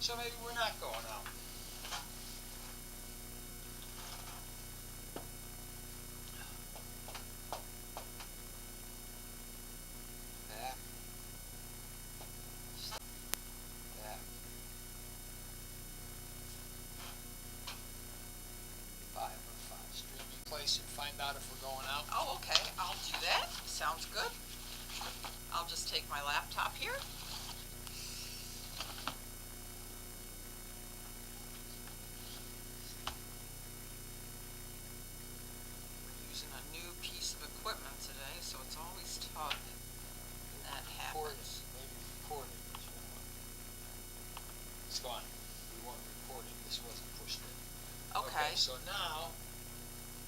So maybe we're not going out. Back. Back. Streaming place and find out if we're going out. Oh, okay. I'll do that. Sounds good. I'll just take my laptop here. We're using a new piece of equipment today, so it's always tough when that happens. Maybe recording. It's gone. We weren't recording. This wasn't pushed in. Okay. So now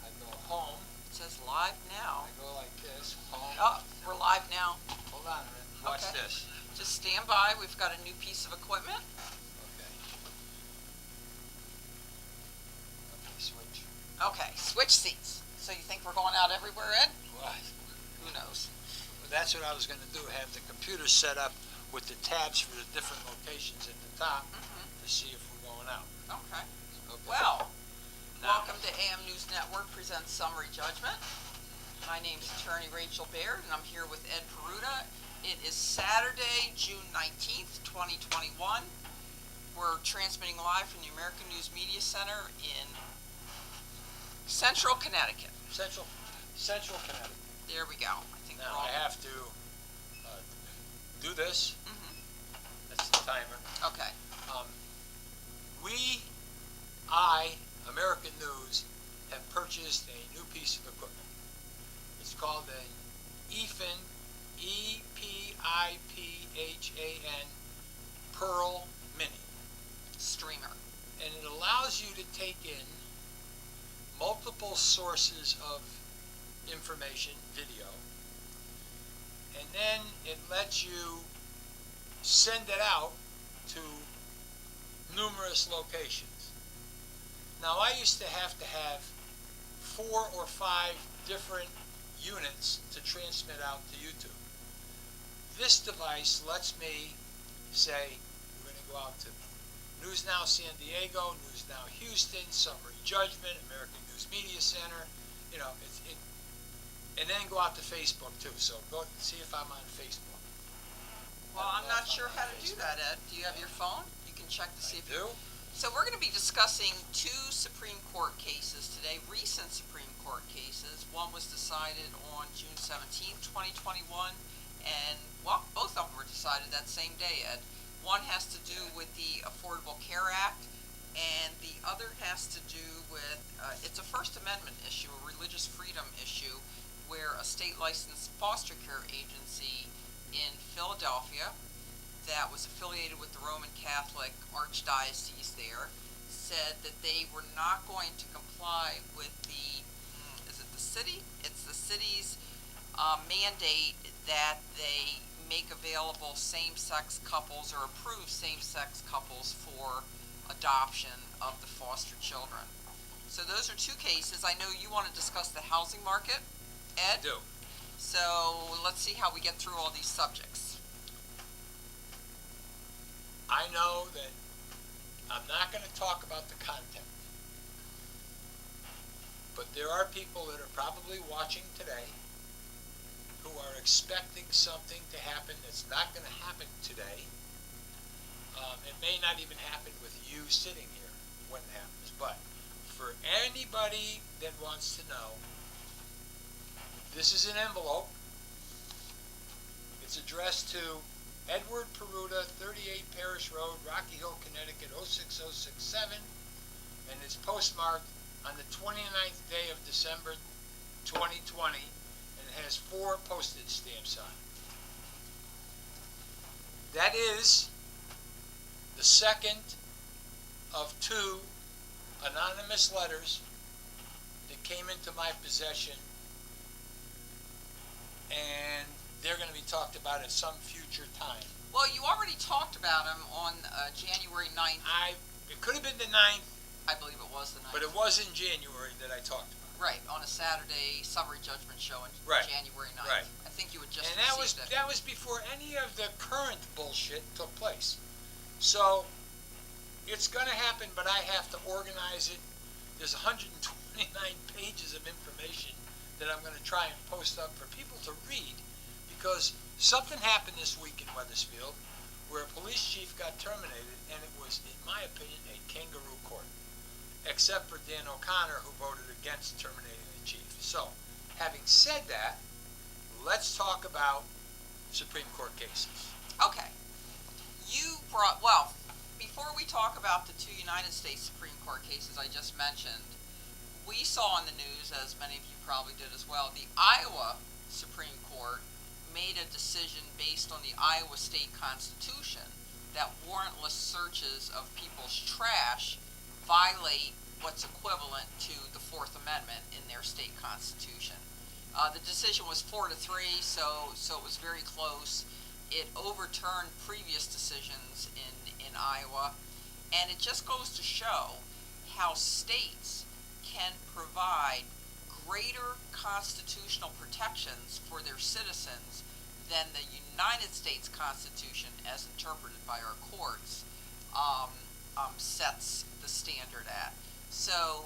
I go home. It says live now. I go like this. Home. Oh, we're live now. Hold on a minute. Watch Okay. this. Just stand by. We've got a new piece of equipment. Okay. Okay, switch. Okay, switch seats. So you think we're going out everywhere, Ed? What? Who knows? Well, that's what I was going to do. Have the computer set up with the tabs for the different locations at the top to see if we're going out. Okay. Okay. Well, Now- welcome to AM News Network presents Summary Judgment. My name's Attorney Rachel Baird, and I'm here with Ed Peruta. It is Saturday, June 19th, 2021. We're transmitting live from the American News Media Center in Central Connecticut. Central Connecticut. There we go. I think Now we're all I have to do this. Mhm. That's the timer. Okay. I, American News, have purchased a new piece of equipment. It's called an EPHAN, E-P-I-P-H-A-N, Pearl Mini. Streamer. And it allows you to take in multiple sources of information, video, and then it lets you send it out to numerous locations. Now, I used to have 4 or 5 different units to transmit out to YouTube. This device lets me say, we're going to go out to News Now San Diego, News Now Houston, Summary Judgment, American News Media Center, and then go out to Facebook too. So go see if I'm on Facebook. Well, I'm not sure how to do that, Ed. Do you have your phone? You can check to see if do. So we're going to be discussing 2 Supreme Court cases today, recent Supreme Court cases. One was decided on June 17th, 2021, and, well, both of them were decided that same day, Ed. One has to do with the Affordable Care Act, and the other has to do with, it's a First Amendment issue, a religious freedom issue, where a state licensed foster care agency in Philadelphia that was affiliated with the Roman Catholic Archdiocese there said that they were not going to comply with the, is it the city? It's the city's mandate that they make available same-sex couples or approve same-sex couples for adoption of the foster children. So those are 2 cases. I know you want to discuss the housing market, Ed? I do. So let's see how we get through all these subjects. I know that I'm not going to talk about the content, but there are people that are probably watching today who are expecting something to happen that's not going to happen today. It may not even happen with you sitting here when it happens, but for anybody that wants to know, this is an envelope. It's addressed to Edward Peruta, 38 Parish Road, Rocky Hill, Connecticut, 06067, and it's postmarked on the 29th day of December 2020, and it has 4 postage stamps on it. That is the second of 2 anonymous letters that came into my possession, and they're going to be talked about at some future time. Well, you already talked about them on January 9th. It could have been the 9th. I believe it was the 9th. But it was in January that I talked about it. Right, on a Saturday summary judgment show on January 9th. Right. I think you had just And that was before any of the current bullshit took place. So it's going to happen, but I have to organize it. There's 129 pages of information that I'm going to try and post up for people to read, because something happened this week in Wethersfield where a police chief got terminated, and it was, in my opinion, a kangaroo court, except for Dan O'Connor, who voted against terminating the chief. So, having said that, let's talk about Supreme Court cases. Okay. Before we talk about the two United States Supreme Court cases I just mentioned, we saw in the news, as many of you probably did as well, the Iowa Supreme Court made a decision based on the Iowa State Constitution that warrantless searches of people's trash violate what's equivalent to the Fourth Amendment in their state constitution. The decision was 4-3, so it was very close. It overturned previous decisions in Iowa, and it just goes to show how states can provide greater constitutional protections for their citizens than the United States Constitution, as interpreted by our courts, sets the standard at. So,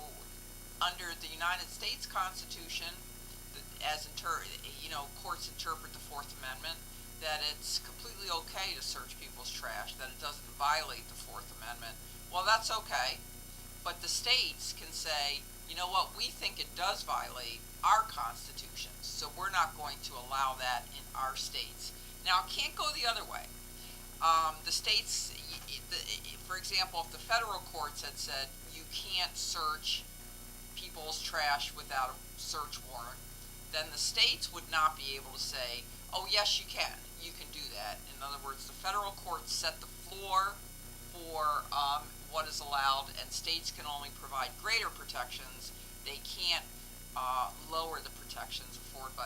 under the United States Constitution, courts interpret the Fourth Amendment, that it's completely okay to search people's trash, that it doesn't violate the Fourth Amendment. Well, that's okay, but the states can say, you know what, we think it does violate our constitutions, so we're not going to allow that in our states. Now, it can't go the other way. The states, for example, if the federal courts had said you can't search people's trash without a search warrant, then the states would not be able to say, oh, yes, you can do that. In other words, the federal courts set the floor for what is allowed, and states can only provide greater protections. They can't lower the protections afforded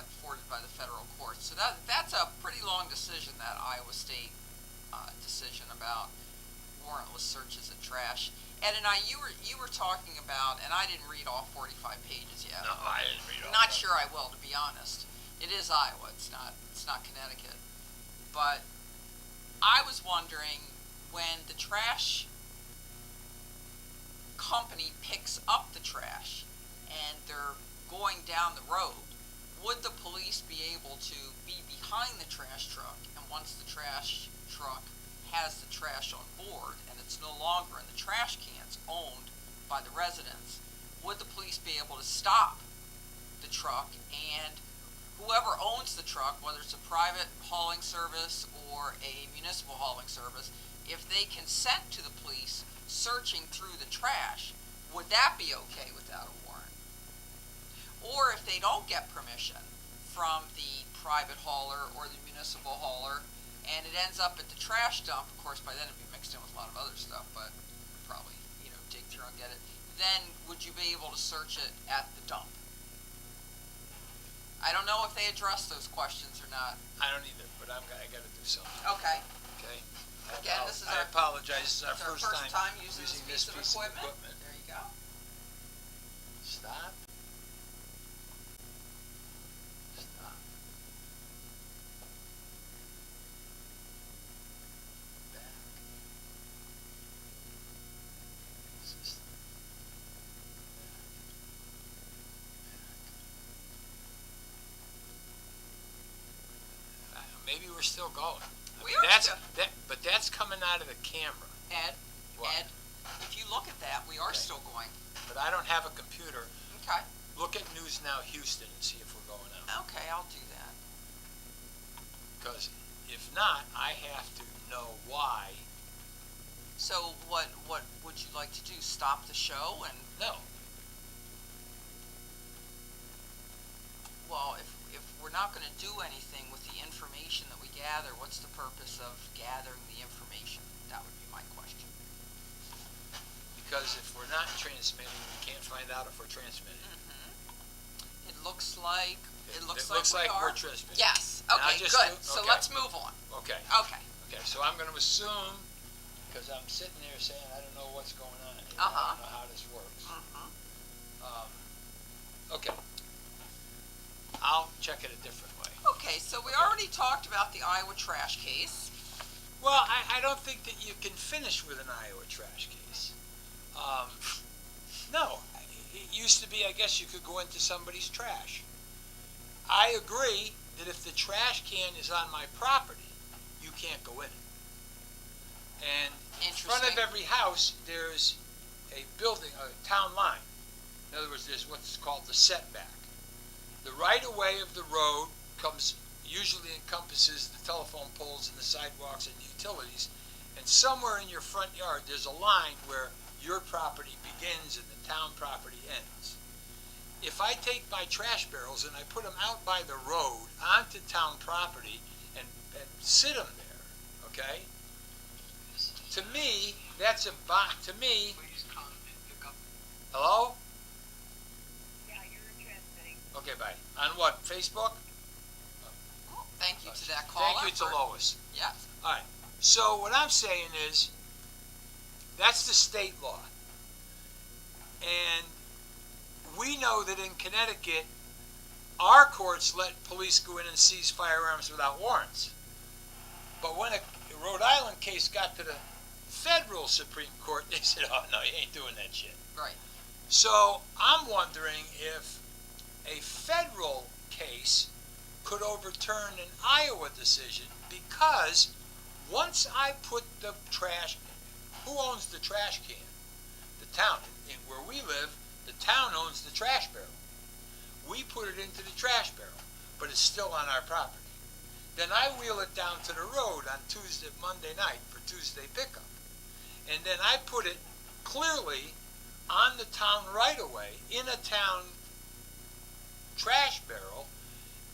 by the federal courts. So that's a pretty long decision, that Iowa State decision about warrantless searches of trash. Ed and I, you were talking about, and I didn't read all 45 pages yet. No, I didn't read all. Not sure I will, to be honest. It is Iowa. It's not Connecticut. But I was wondering, when the trash company picks up the trash and they're going down the road, would the police be able to be behind the trash truck, and once the trash truck has the trash on board and it's no longer in the trash cans owned by the residents, would the police be able to stop the truck, and whoever owns the truck, whether it's a private hauling service or a municipal hauling service, if they consent to the police searching through the trash, would that be okay without a warrant? Or if they don't get permission from the private hauler or the municipal hauler, and it ends up at the trash dump, of course by then it'd be mixed in with a lot of other stuff, but probably, dig through and get it, then would you be able to search it at the dump? I don't know if they address those questions or not. I don't either, but I got to do something. Okay. Okay. Again, I apologize. This is our It's first time using this piece of equipment. There you go. Stop. Stop. Back. System. Back. Maybe we're still going. But that's coming out of the camera. Ed, What? Ed, if you look at that, we are Okay. still going. But I don't have a computer. Okay. Look at News Now Houston and see if we're going out. Okay, I'll do that. Because if not, I have to know why. So what would you like to do? Stop the show? And No. well, if we're not going to do anything with the information that we gather, what's the purpose of gathering the information? That would be my question. Because if we're not transmitting, we can't find out if we're transmitting. Mm-hmm. It looks like It looks looks like like we are. we're transmitting. Yes. Now Okay. just Good. do- So okay. let's move on. Okay. Okay. Okay, so I'm going to assume, because I'm sitting there saying I don't know what's going on here. I Uh-huh. don't know how this works. Mm-hmm. Okay. I'll check it a different way. Okay. So we already talked about the Iowa trash case. Well, I don't think that you can finish with an Iowa trash case. No, it used to be, I guess you could go into somebody's trash. I agree that if the trash can is on my property, you can't go in it. And in front of every house, there's a building, a town line. In other words, there's what's called the setback. The right-of-way of the road usually encompasses the telephone poles and the sidewalks and the utilities, and somewhere in your front yard there's a line where your property begins and the town property ends. If I take my trash barrels and I put them out by the road onto town property and sit them there, okay? To me, that's to me. Please come and pick up. Hello? Yeah, you're transmitting. Okay, bye. On what, Facebook? Thank you to that caller. Thank you to Lois. Yes. All right. So what I'm saying is, that's the state law. And we know that in Connecticut, our courts let police go in and seize firearms without warrants. But when a Rhode Island case got to the federal Supreme Court, they said, oh, no, you ain't doing that shit. Right. So I'm wondering if a federal case could overturn an Iowa decision, because once I put the trash, who owns the trash can? The town. In where we live, the town owns the trash barrel. We put it into the trash barrel, but it's still on our property. Then I wheel it down to the road on Monday night for Tuesday pickup. And then I put it clearly on the town right-of-way in a town trash barrel,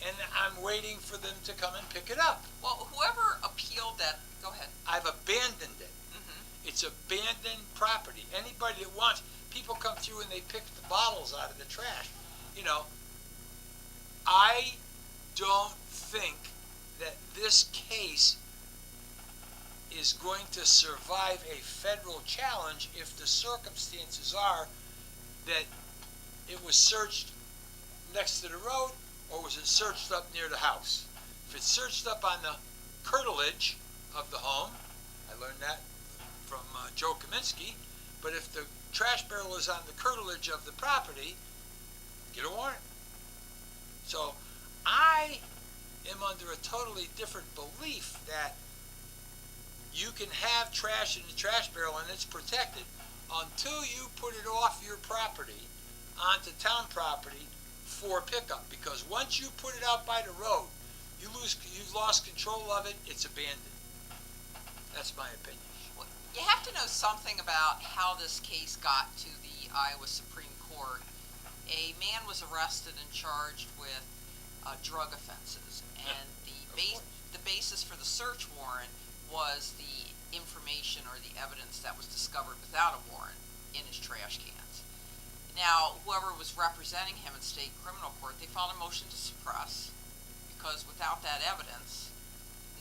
and I'm waiting for them to come and pick it up. Well, whoever appealed that, go ahead. I've abandoned it. Mm-hmm. It's abandoned property. Anybody that wants, people come through and they pick the bottles out of the trash. You know, I don't think that this case is going to survive a federal challenge if the circumstances are that it was searched next to the road, or was it searched up near the house? If it's searched up on the curtilage of the home, I learned that from Joe Kaminsky, but if the trash barrel is on the curtilage of the property, get a warrant. So I am under a totally different belief that you can have trash in the trash barrel and it's protected until you put it off your property onto town property for pickup. Because once you put it out by the road, you've lost control of it. It's abandoned. That's my opinion. Well, you have to know something about how this case got to the Iowa Supreme Court. A man was arrested and charged with drug offenses, and the basis for the search warrant was the information or the evidence that was discovered without a warrant in his trash cans. Now, whoever was representing him in state criminal court, they filed a motion to suppress, because without that evidence,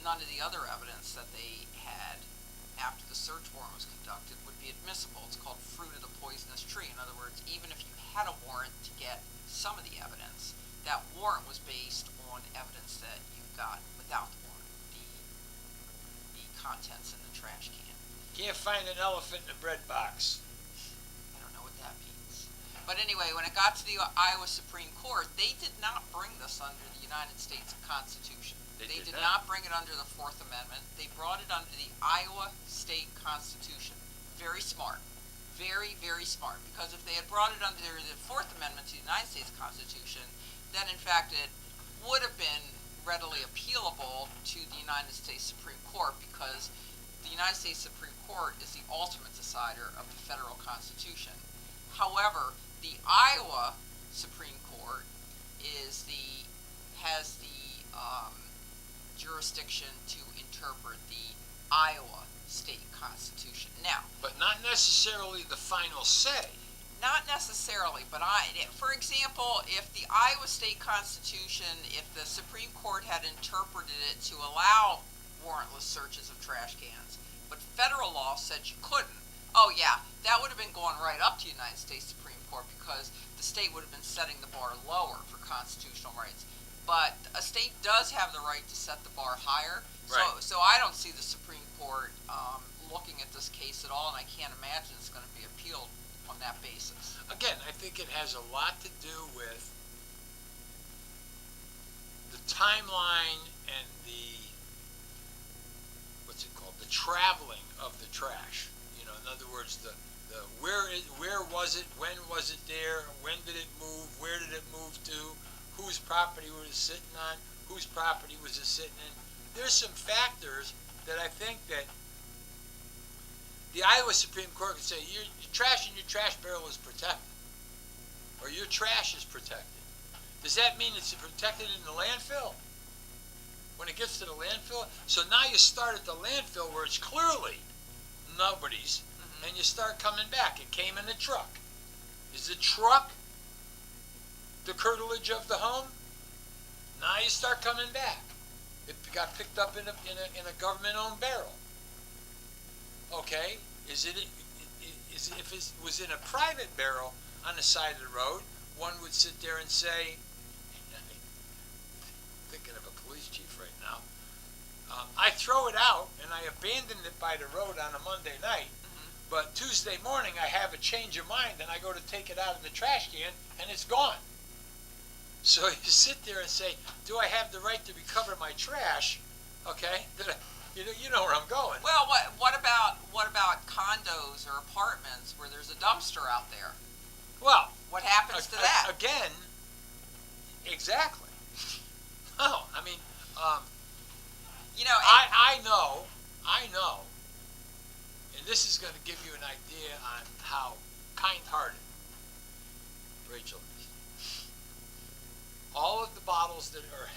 none of the other evidence that they had after the search warrant was conducted would be admissible. It's called fruit of the poisonous tree. In other words, even if you had a warrant to get some of the evidence, that warrant was based on evidence that you got without the warrant, the contents in the trash can. Can't find an elephant in a bread box. I don't know what that means. But anyway, when it got to the Iowa Supreme Court, they did not bring this under the United States Constitution. They did not bring it under the Fourth Amendment. They brought it under the Iowa State Constitution. Very smart. Very, very smart. Because if they had brought it under the Fourth Amendment to the United States Constitution, then in fact it would have been readily appealable to the United States Supreme Court, because the United States Supreme Court is the ultimate decider of the federal Constitution. However, the Iowa Supreme Court has the jurisdiction to interpret the Iowa State Constitution. Now, But not necessarily the final say. not necessarily, but for example, if the Iowa State Constitution, if the Supreme Court had interpreted it to allow warrantless searches of trash cans, but federal law said you couldn't, oh yeah, that would have been going right up to the United States Supreme Court, because the state would have been setting the bar lower for constitutional rights. but a state does have the right to set the bar higher. Right. So I don't see the Supreme Court looking at this case at all, and I can't imagine it's going to be appealed on that basis. Again, I think it has a lot to do with the timeline and the, what's it called, the traveling of the trash. You know, in other words, the where was it, when was it there, when did it move, where did it move to, whose property was it sitting on, whose property was it sitting in. There's some factors that I think that the Iowa Supreme Court could say, your trash in your trash barrel is protected, or your trash is protected. Does that mean it's protected in the landfill? When it gets to the landfill? So now you start at the landfill where it's clearly nobody's, and you start coming back. It came in a truck. Is the truck the curtilage of the home? Now you start coming back. It got picked up in a government-owned barrel. Okay, if it was in a private barrel on the side of the road, one would sit there and say, thinking of a police chief right now, I throw it out and I abandoned it by the road on a Monday night, but Tuesday morning I have a change of mind and I go to take it out of the trash can and it's gone. So you sit there and say, do I have the right to recover my trash? Okay, you know where I'm going. Well, what about condos or apartments where there's a dumpster out there? Well, What happens to that? Again, exactly. No, I mean, You know, I know, and this is going to give you an idea on how kind-hearted Rachel is. All of the bottles that are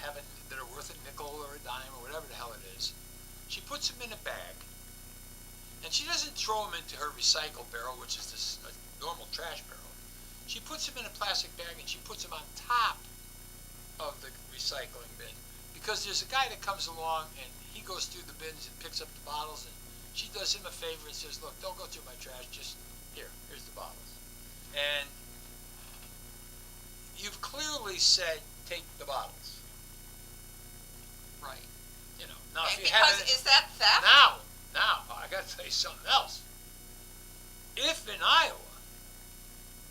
worth a nickel or a dime or whatever the hell it is, she puts them in a bag, and she doesn't throw them into her recycle barrel, which is this normal trash barrel. She puts them in a plastic bag and she puts them on top of the recycling bin, because there's a guy that comes along and he goes through the bins and picks up the bottles, and she does him a favor and says, look, don't go through my trash, just here's the bottles. And you've clearly said take the bottles. right. You know, now And if you have because is that theft? now I got to tell you something else. If in Iowa,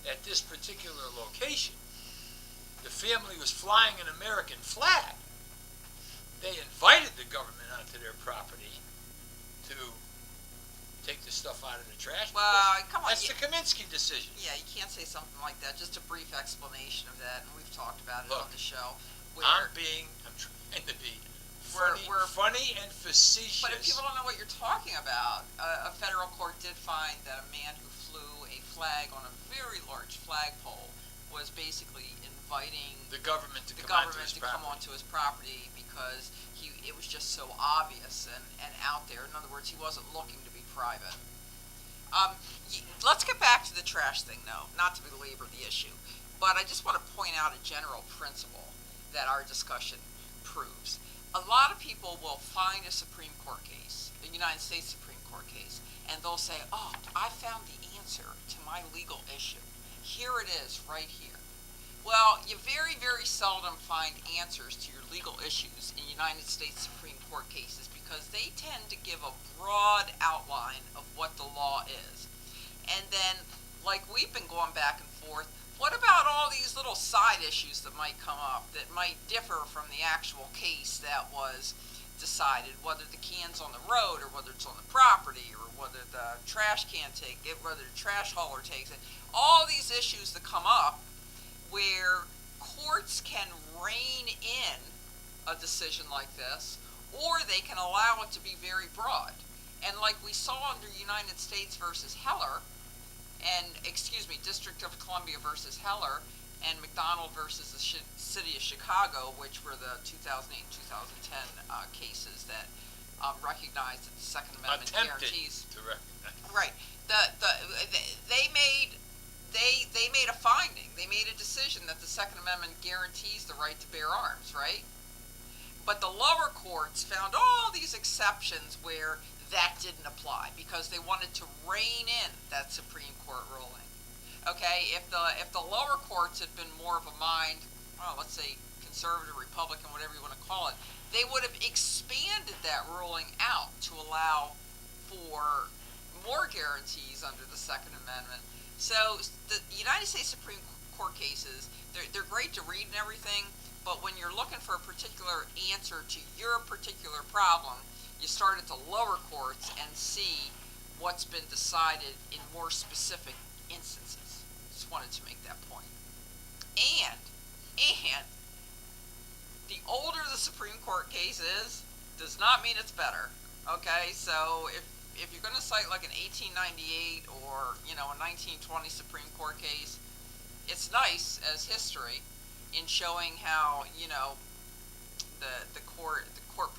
at this particular location, the family was flying an American flag, they invited the government onto their property to take the stuff out of the trash. Well, come on. That's the Kaminsky decision. Yeah, you can't say something like that. Just a brief explanation of that, and we've talked about it Look, on the show. I'm trying to be funny and facetious. But if people don't know what you're talking about, a federal court did find that a man who flew a flag on a very large flagpole was basically inviting the government to the come government onto his to come property. onto his property because it was just so obvious and out there. In other words, he wasn't looking to be private. Let's get back to the trash thing, though, not to belabor the issue. But I just want to point out a general principle that our discussion proves. A lot of people will find a Supreme Court case, a United States Supreme Court case, and they'll say, oh, I found the answer to my legal issue. Here it is, right here. Well, you very, very seldom find answers to your legal issues in United States Supreme Court cases because they tend to give a broad outline of what the law is. And then, like we've been going back and forth, what about all these little side issues that might come up that might differ from the actual case that was decided, whether the can's on the road or whether it's on the property or whether the trash can take it, whether the trash hauler takes it. All these issues that come up where courts can rein in a decision like this, or they can allow it to be very broad. And like we saw under United States versus Heller, District of Columbia versus Heller, and McDonald versus the City of Chicago, which were the 2008-2010 cases that recognized that the Second Amendment guarantees. To recognize. Right. They made a finding. They made a decision that the Second Amendment guarantees the right to bear arms, right? But the lower courts found all these exceptions where that didn't apply because they wanted to rein in that Supreme Court ruling. Okay, if the lower courts had been more of a mind, well, let's say conservative, Republican, whatever you want to call it, they would have expanded that ruling out to allow for more guarantees under the Second Amendment. So the United States Supreme Court cases, they're great to read and everything, but when you're looking for a particular answer to your particular problem, you start at the lower courts and see what's been decided in more specific instances. Just wanted to make that point. And the older the Supreme Court case is, does not mean it's better. Okay, so if you're going to cite like an 1898 or a 1920 Supreme Court case, it's nice as history in showing how the court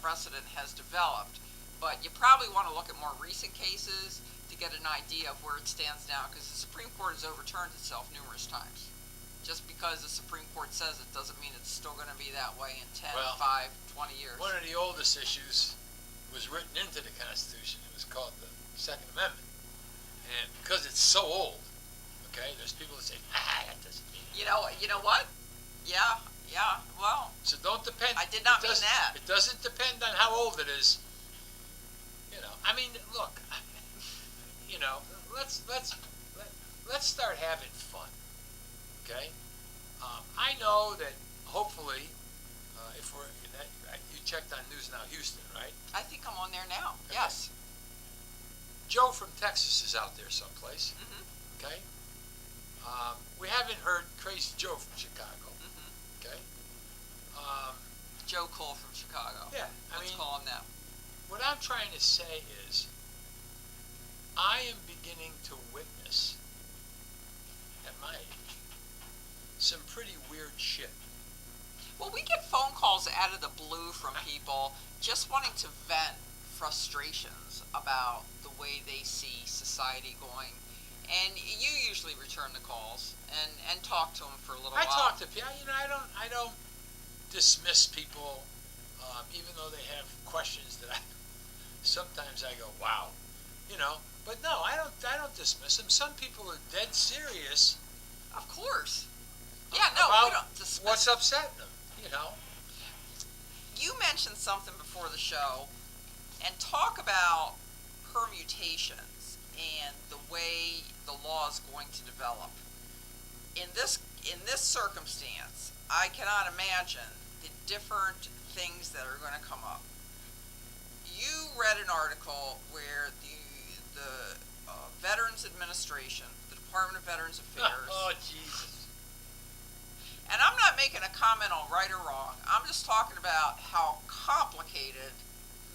precedent has developed. But you probably want to look at more recent cases to get an idea of where it stands now, because the Supreme Court has overturned itself numerous times. Just because the Supreme Court says it doesn't mean it's still going to be that way in 10, 5, 20 years. One of the oldest issues was written into the Constitution. It was called the Second Amendment. And because it's so old, okay, there's people that say, that doesn't mean it. You know what? Yeah, well, So don't depend. I did not it mean doesn't- that. It doesn't depend on how old it is. I mean, look, let's start having fun, okay? I know that hopefully, if we're in that, you checked on News Now Houston, right? I think I'm on there now. Okay. Yes. Joe from Texas is out there someplace, Mm-hmm. okay? We haven't heard Crazy Joe from Chicago, Mm-hmm. okay? Joe Cole from Chicago. Yeah, Let's call him that. what I'm trying to say is, I am beginning to witness, at my age, some pretty weird shit. Well, we get phone calls out of the blue from people just wanting to vent frustrations about the way they see society going. And you usually return the calls and talk to them for a little I while. talk to people, I don't dismiss people, even though they have questions that sometimes I go, wow, but no, I don't dismiss them. Some people are dead serious. Of course. Yeah, no, about we don't dismiss. what's upsetting them, You mentioned something before the show, and talk about permutations and the way the law is going to develop. In this circumstance, I cannot imagine the different things that are going to come up. You read an article where the Veterans Administration, the Department of Veterans Affairs, Oh, Jesus. and I'm not making a comment on right or wrong. I'm just talking about how complicated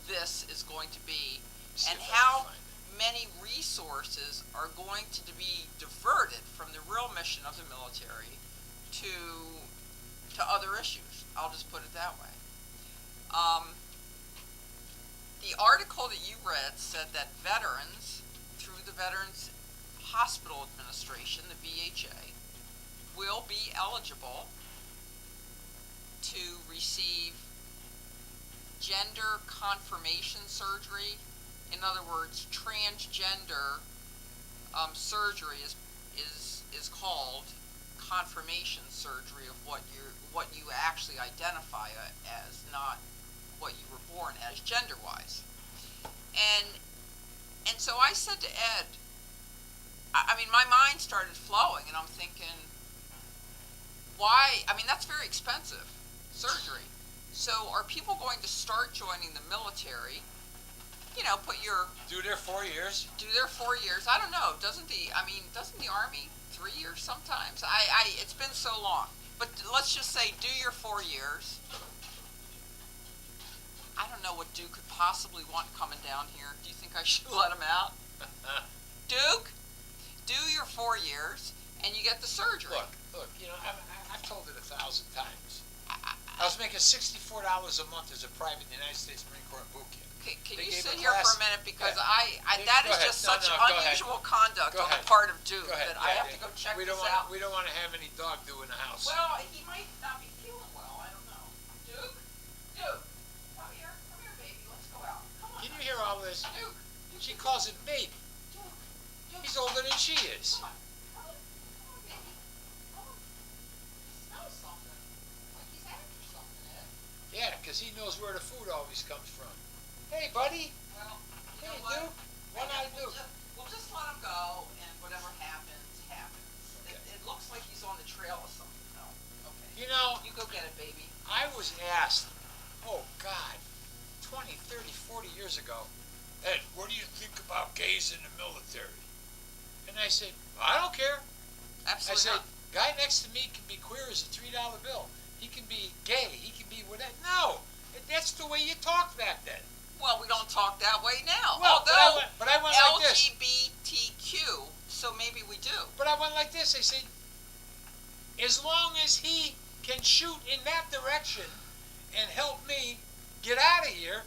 this is going to be See and if I can how find it. many resources are going to be diverted from the real mission of the military to other issues. I'll just put it that way. The article that you read said that veterans, through the Veterans Hospital Administration, the VHA, will be eligible to receive gender confirmation surgery. In other words, transgender surgery is called confirmation surgery of what you actually identify as, not what you were born as gender-wise. And so I said to Ed, I mean, my mind started flowing, and I'm thinking, why? I mean, that's very expensive surgery. So are people going to start joining the military? Do their 4 years. Do their 4 years. I don't know. Doesn't the Army 3 years sometimes? It's been so long. But let's just say do your 4 years. I don't know what Duke could possibly want coming down here. Do you think I should let him out? Duke, do your 4 years and you get the surgery. Look, I've told it 1,000 times. I was making $64 a month as a private in the United States Marine Corps boot camp. Can They you gave sit a here class- for a minute, because Yeah. that Go is ahead. just No, such no, go ahead. unusual conduct Go on the ahead. part of Duke Go ahead. that I Yeah, have to go check we this don't out. We don't want to have any dog do in the house. Well, he might not be feeling well. I don't know. Duke, come here, baby. Let's go out. Come on. Can you hear all this? Duke, She calls it baby. Duke. He's older than she is. Come on, baby. Come on. He smells something. Like he's after because he knows where the food always comes from. Hey, buddy. Well, you Hey, know what? Duke. What I do? We'll just let him go, and whatever happens, happens. Okay. It looks like he's on the trail of something, though. Okay. You know, You go get it, baby. I was asked, oh God, 20, 30, 40 years ago, Ed, what do you think about gays in the military? And I said, I don't care. I Absolutely said, not. guy next to me can be queer as a $3 bill. He can be gay. He can be whatever. No, that's the way you talked back then. Well, we don't talk that way now. Well, Although but I went like this. LGBTQ, so maybe we do. But I went like this. I said, as long as he can shoot in that direction and help me get out of here,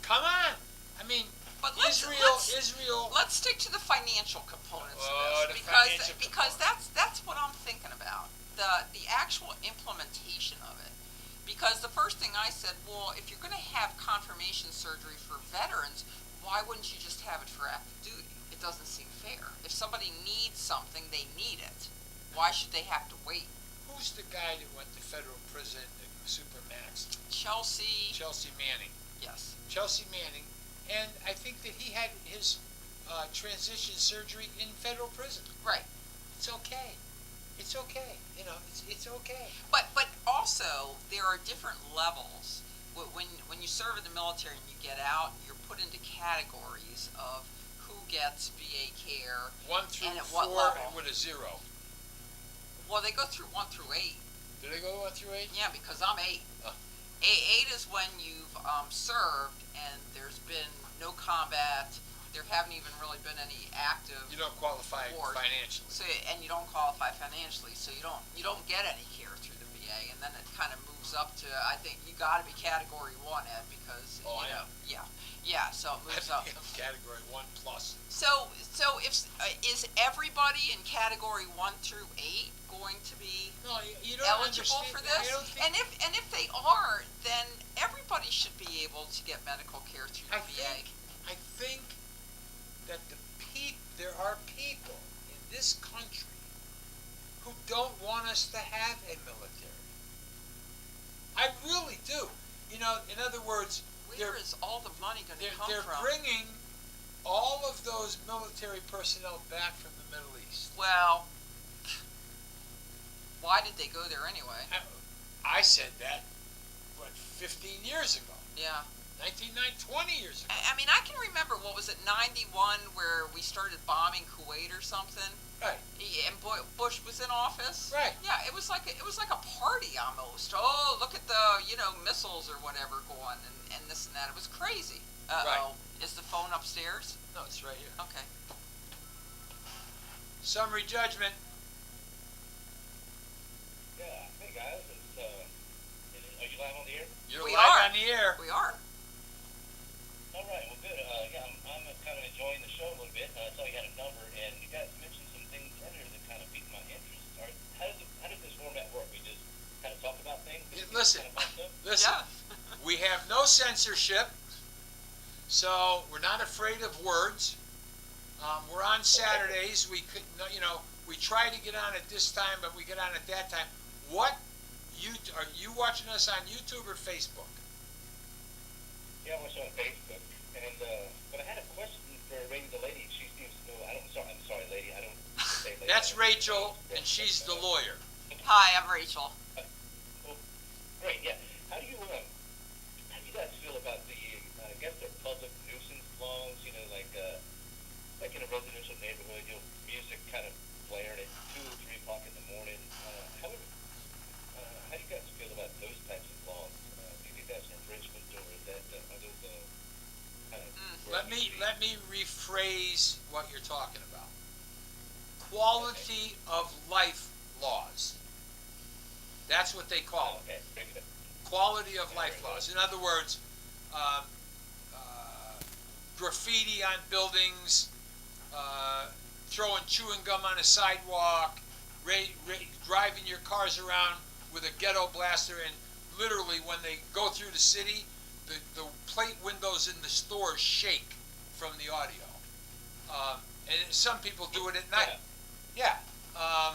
come on. I mean, But Israel. let's stick to the financial components Oh, of the this financial because components. that's what I'm thinking about. The actual implementation of it. Because the first thing I said, well, if you're going to have confirmation surgery for veterans, why wouldn't you just have it for active duty? It doesn't seem fair. If somebody needs something, they need it. Why should they have to wait? Who's the guy that went to federal prison, Supermax? Chelsea Manning. Yes. Chelsea Manning. And I think that he had his transition surgery in federal prison. Right. It's okay. It's okay. You know, it's okay. But also there are different levels. When you serve in the military and you get out, you're put into categories of who gets VA care 1 through and at 4 what level. with a 0. Well, they go through 1 through 8. Do they go 1 through 8? Yeah, because I'm 8. Oh. 8 is when you've served and there's been no combat. There haven't even really been any active. You don't qualify wars. financially. So and you don't qualify financially, so you don't get any care through the VA, and then it kind of moves up to, I think you got to be category 1, Ed, because Oh, you I know, am. yeah, so it I moves up. think I'm category 1 plus. So if is everybody in category 1 through 8 going to be No, you don't eligible understand. for I this? don't think, And if they are, then everybody should be able to get medical care through the VA. I think that there are people in this country who don't want us to have a military. I really do. You know, in other words, Where is all the money going to come they're from? bringing all of those military personnel back from the Middle East. Well, why did they go there anyway? I said that, 15 years ago? Yeah. 20 years ago. I mean, I can remember, what was it, 91, where we started bombing Kuwait or something? Right. And Bush was in office? Right. Yeah, it was like a party almost. Oh, look at the, missiles or whatever going and this and that. It was crazy. Uh-oh. Is the phone upstairs? No, it's right here. Okay. Summary judgment. Yeah, hey guys, are you live on the air? You're We live are. on the air. We are. All right, well good. Yeah, I'm kind of enjoying the show a little bit. I saw you had a number, and you guys mentioned some things earlier that kind of piqued my interest. All right, how does this format work? We just kind of talk about things? Listen, Kind of fun stuff? listen. Yeah. We have no censorship, so we're not afraid of words. We're on Saturdays. We could, we try to get on at this time, but we get on at that time. Are you watching us on YouTube or Facebook? Yeah, I watch on Facebook, and but I had a question for maybe the lady. She seems to know. I'm sorry, lady. I don't say lady. That's Rachel, and she's the lawyer. Hi, I'm Rachel. Well, great. Yeah. How do you guys feel about the? I guess they're public nuisance laws. Like in a residential neighborhood, music kind of blaring at 2 or 3 o'clock in the morning. How do you guys feel about those types of laws? Do you think that's an infringement, or is that are those kind of? Let me rephrase what you're talking about. Quality of life laws. That's what they call it. Okay, very good. Quality of life laws. In other words, graffiti on buildings, throwing chewing gum on a sidewalk, driving your cars around with a ghetto blaster, and literally when they go through the city, the plate windows in the stores shake from the audio. And some people do it at night. Yeah.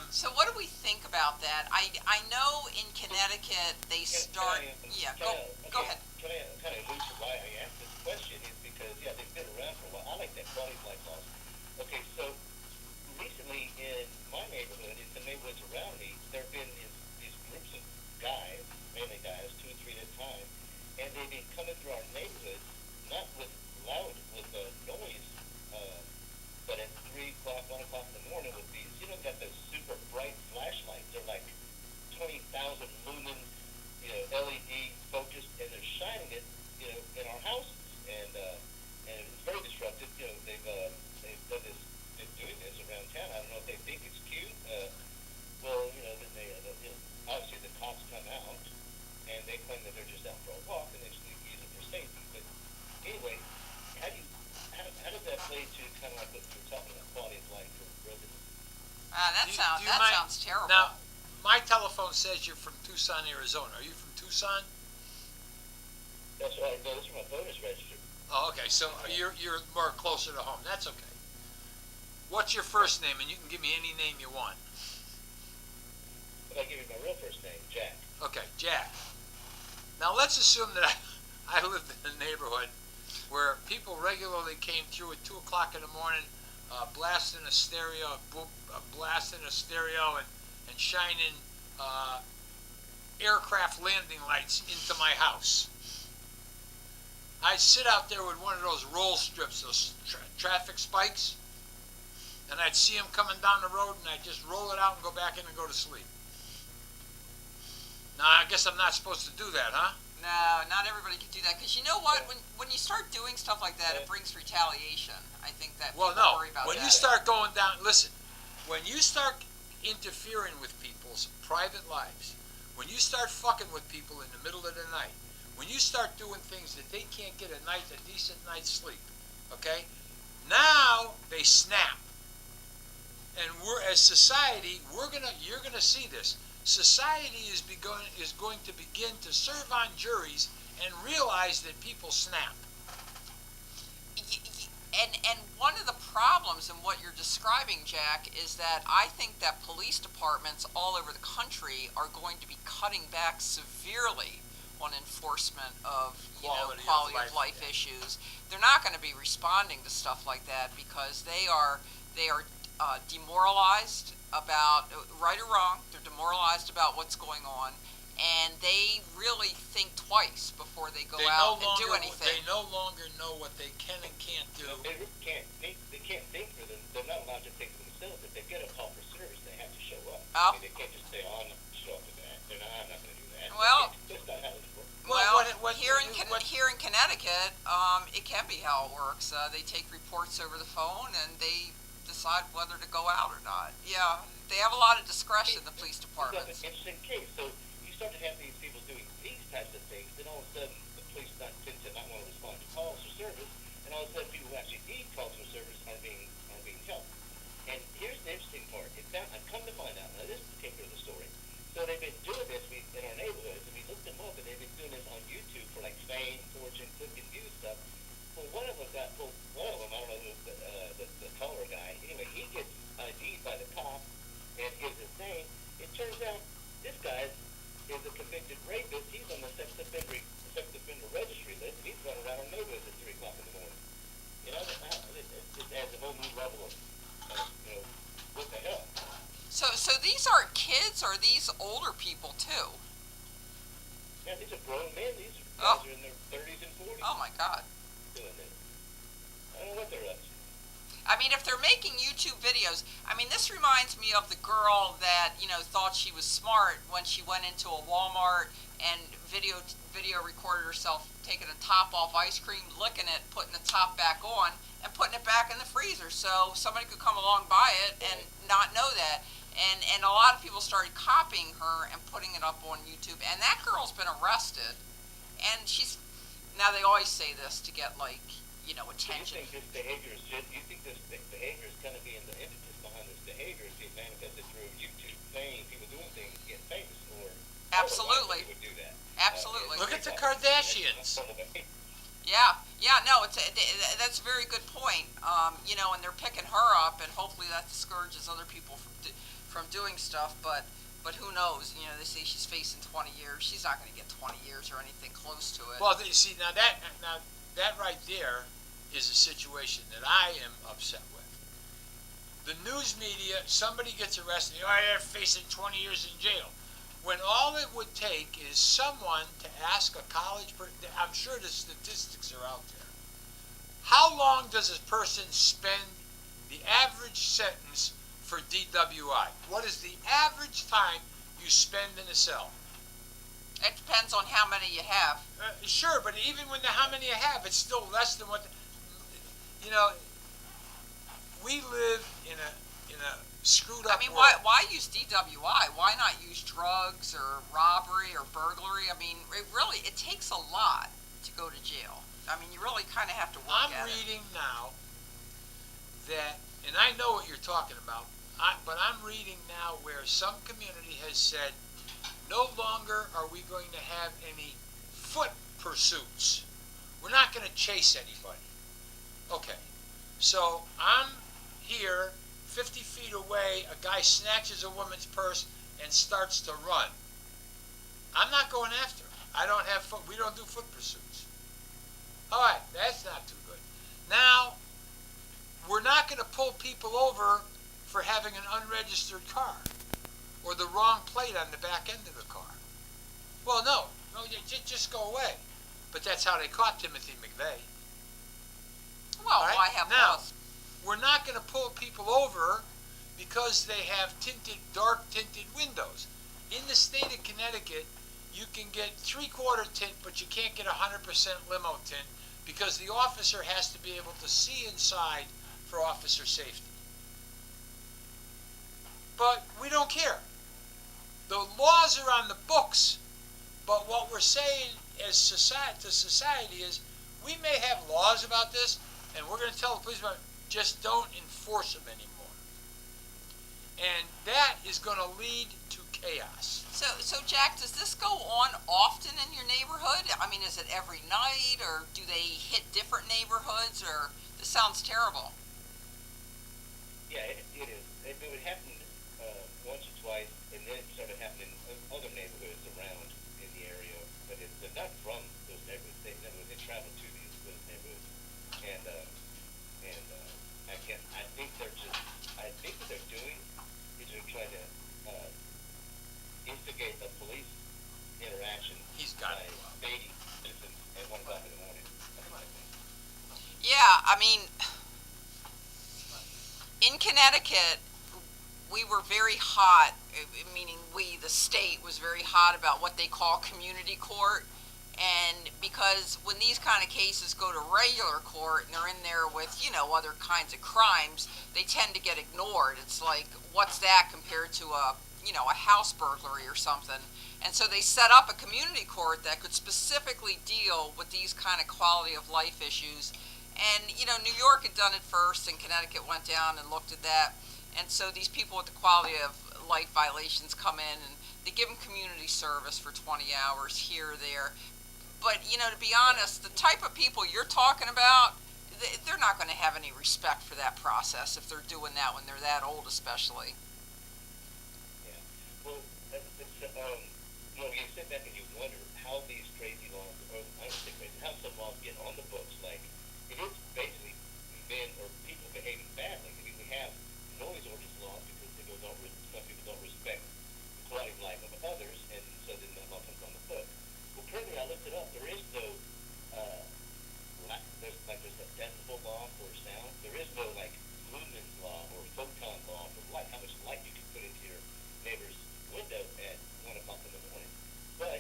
So what do we think about that? I know in Connecticut they start. Yeah, go ahead. Can I kind of allude to why I asked this question is because, yeah, they've been around for a while. I like that quality of life laws. Okay, so recently in my neighborhood, in the neighborhoods around me, there have been these groups of guys, mainly guys, 2 or 3 at a time, and they've been coming through our neighborhoods, not with loud, with noise, but at 3 o'clock, 1 o'clock in the morning with these, you know, got those super bright flashlights. They're like 20,000 lumen, you know, LED focused, and they're shining it, you know, in our houses, and it's very disruptive. You know, they've done this, been doing this around town. I don't know if they think it's cute. Well, you know, then you know, obviously the cops come out, and they claim that they're just out for a walk, and they just use it for safety. But anyway, how does that play to kind of like what you're talking about, quality of life for residents? That sounds terrible. Now, my telephone says you're from Tucson, Arizona. Are you from Tucson? That's right. No, this is my voters register. Oh, okay. So you're more closer to home. That's okay. What's your first name? And you can give me any name you want. If I give you my real first name, Jack. Okay, Jack. Now let's assume that I lived in a neighborhood where people regularly came through at 2 o'clock in the morning, blasting a stereo, and shining aircraft landing lights into my house. I'd sit out there with one of those roll strips, those traffic spikes, and I'd see them coming down the road, and I'd just roll it out and go back in and go to sleep. Now, I guess I'm not supposed to do that, huh? No, not everybody can do that, because you know what? When you start doing stuff like that, it brings retaliation. I think that people worry about that. When you start going down, listen, when you start interfering with people's private lives, when you start fucking with people in the middle of the night, when you start doing things that they can't get a decent night's sleep, okay? Now they snap, and we're as society, you're gonna see this. Society is going to begin to serve on juries and realize that people snap. And one of the problems in what you're describing, Jack, is that I think that police departments all over the country are going to be cutting back severely on enforcement of quality of life issues. They're not going to be responding to stuff like that because they are demoralized about, right or wrong, they're demoralized about what's going on, and they really think twice before they go out and do anything. They no longer know what they can and can't do. They really can't think. They can't think for them. They're not allowed to think for themselves. If they get a call for service, they have to show up. I mean, they can't just say, "Oh, I'm not going to show up to that." I'm not going to do that. Well, that's not how this works. Here in Connecticut, it can be how it works. They take reports over the phone and they decide whether to go out or not. Yeah, they have a lot of discretion, the police departments. That's an interesting case. So you start to have these people doing these types of things, then all of a sudden the police tend to not want to respond to calls for service, and all of a sudden people who actually need calls for service are being helped. And here's the interesting part. I've come to find out, now this is particular the story. So they've been doing this in our neighborhoods, and we looked them up, and they've been doing this on YouTube for like fame, fortune, click and view stuff. Well, one of them, I don't know who, the taller guy, anyway, he gets ID'd by the cop and gives his name. It turns out this guy is a convicted rapist. He's on the sex offender registry list, and he's running around our neighborhoods at 3 o'clock in the morning. You know, it adds a whole new level of, what the hell? So these aren't kids, or these older people too? Yeah, these are grown men. These guys are in their 30s and 40s. Oh my God. Doing this. I don't know what they're up to. I mean, if they're making YouTube videos, I mean, this reminds me of the girl that, thought she was smart when she went into a Walmart and video recorded herself taking the top off ice cream, licking it, putting the top back on, and putting it back in the freezer so somebody could come along buy it and not know that. And a lot of people started copying her and putting it up on YouTube, and that girl's been arrested. And now they always say this to get, attention. You think this behavior is going to be in the impetus behind this behavior is being manifested through YouTube fame, people doing things to get famous, or Absolutely. Would do that. Absolutely. Look at the Kardashians. Yeah, no, that's a very good point. And they're picking her up, and hopefully that discourages other people from doing stuff, but who knows? You know, they say she's facing 20 years. She's not going to get 20 years or anything close to it. Well, you see, now that right there is a situation that I am upset with. The news media, somebody gets arrested, oh, they're facing 20 years in jail. When all it would take is someone to ask a college person, I'm sure the statistics are out there. How long does a person spend the average sentence for DWI? What is the average time you spend in a cell? It depends on how many you have. Sure, but even when how many you have, it's still less than what. You know, we live in a screwed up I mean, world. why use DWI? Why not use drugs or robbery or burglary? I mean, it takes a lot to go to jail. I mean, you really kind of have to work I'm at it. reading now that, and I know what you're talking about, but I'm reading now where some community has said, no longer are we going to have any foot pursuits. We're not going to chase anybody. Okay, so I'm here, 50 feet away, a guy snatches a woman's purse and starts to run. I'm not going after him. We don't do foot pursuits. All right, that's not too good. Now, we're not going to pull people over for having an unregistered car or the wrong plate on the back end of the car. Well, no, just go away. But that's how they caught Timothy McVeigh. Well, Right? why have Now, laws? we're not going to pull people over because they have dark tinted windows. In the state of Connecticut, you can get 3/4 tint, but you can't get 100% limo tint because the officer has to be able to see inside for officer safety. But we don't care. The laws are on the books, but what we're saying as society is, we may have laws about this, and we're going to tell the police about it, just don't enforce them anymore. And that is going to lead to chaos. So Jack, does this go on often in your neighborhood? I mean, is it every night, or do they hit different neighborhoods, or this sounds terrible? Yeah, it is. It would happen once or twice, and then it started happening in other neighborhoods around in the area. But they're not from those neighborhoods. They travel to those neighborhoods, and I think what they're doing is they're trying to instigate a police interaction He's got by it. baiting citizens at 1 o'clock in the morning. That's my thing. Yeah, I mean, in Connecticut, we were very hot, meaning the state was very hot about what they call community court. And because when these kind of cases go to regular court and they're in there with, other kinds of crimes, they tend to get ignored. It's like, what's that compared to a house burglary or something? And so they set up a community court that could specifically deal with these kind of quality of life issues. And, New York had done it first, and Connecticut went down and looked at that. And so these people with the quality of life violations come in, and they give them community service for 20 hours here or there. But, to be honest, the type of people you're talking about, they're not going to have any respect for that process if they're doing that when they're that old, especially. Yeah. Well, you sit back and you wonder how these crazy laws, or I don't think crazy, how some laws get on the books. Like, it is basically men or people behaving badly. I mean, we have noise ordinance laws because some people don't respect the quality of life of others, and so then that law comes on the book. Well, currently, I looked it up. There is no, there's a decibel law for sound. There is no, lumens law or photon law for light, how much light you can put into your neighbor's window at 1 o'clock in the morning. But